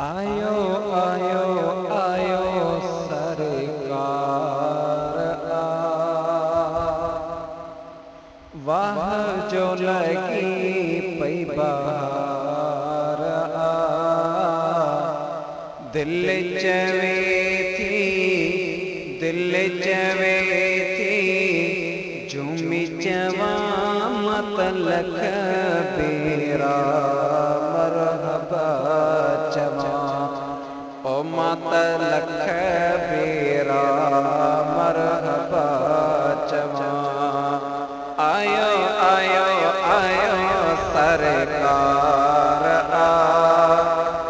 आयो आयो आयो सरकार आ, वाह जो लगी पई बहार आ, दिल चवे थी झूमी चवा मत लख बेरा मरहबा चवा ओ मत लख बेरा मरहबा चवा। आयो आयो आयो सरकार आ,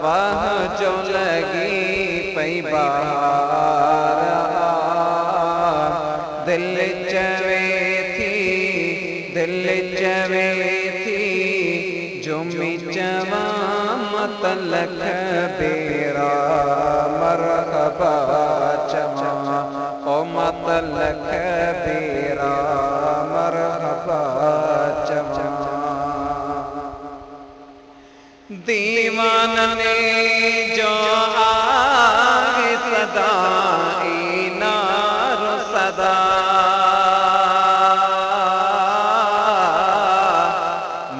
वाह जो लगी पई बहार आ, दिल चवे थी झूमी चवा मत लख बेरा मरहबा चवा ओ मत लख बेरा मरहबा चवा। दीवान ने जो आए सदा नार सदा,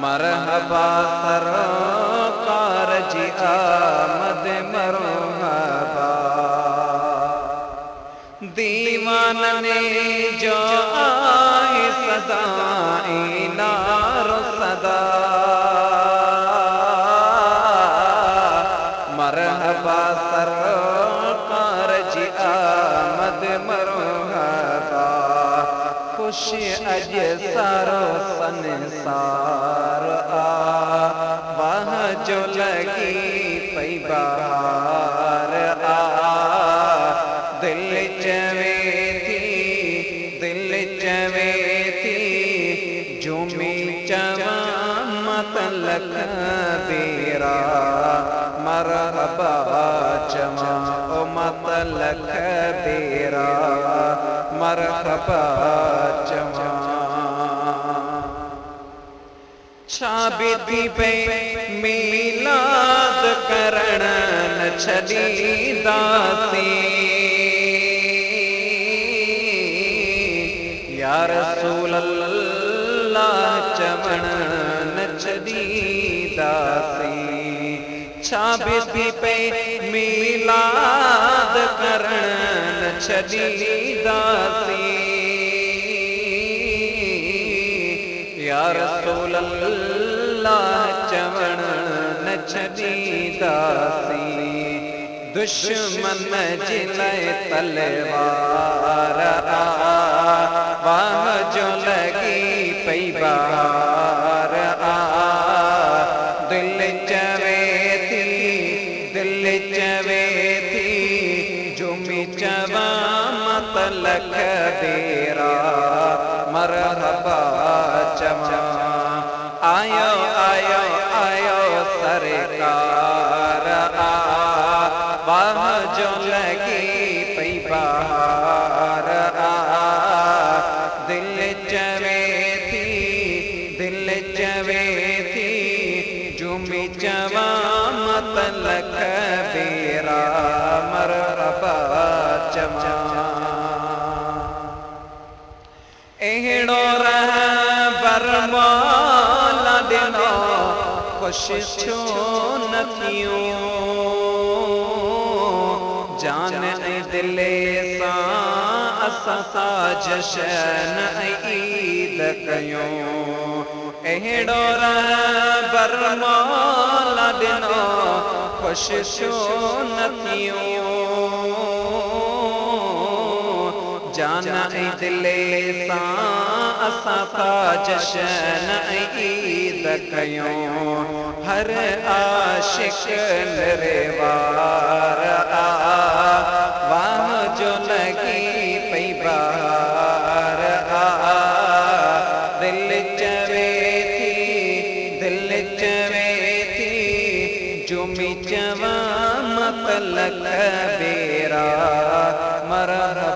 मरहबा सरकार जी आमद मरहबा। दीवान ने जो आए सदा नार सदा, मरहबा सरकार जी आमद मरहबा। खुश अज सारो संसार आ, वाह जो लगी पई बहार आ, दिल चवे थी झूमी चवा मत लख बेरा मरहबा चवा ओ मत लख बेरा मरहबा चवा। छाबिती पे मीलाद करण न छॾींदासीं, या रसूल अल्लाह चवण न छॾींदासीं। छाबिती पे मीलाद करण न छॾींदासीं, या रसूल अल्लाह चवण न छॾींदासीं। दुश्मन जे लाइ तलवार आ, वाह जो लगी पई बहार आ, दिल चवे थी झूमी चवा मत लख बेरा मरहबा चवा। आयो आयो आयो सरकार आ, वाह जो लगी पई बहार आ, दिल चवे थी झूमी चवा मत लख बेरा मरहबा चवा। एड़ो रहबर मौला ॾिनो ख़ुशि छो न थियूं, जान ऐं दिल सां असां सां जशन ऐं ईद कयूं। एड़ो रहबर मौला ॾिनो ख़ुशि छो न थियूं, जान ऐं दिल सां असां था जशन ऐं ईद कयूं। हर आशिक निरवार आ, वाह जो लगी पई बहार आ, दिल चवे थी झूमी चवा मत लख बेरा मरहबा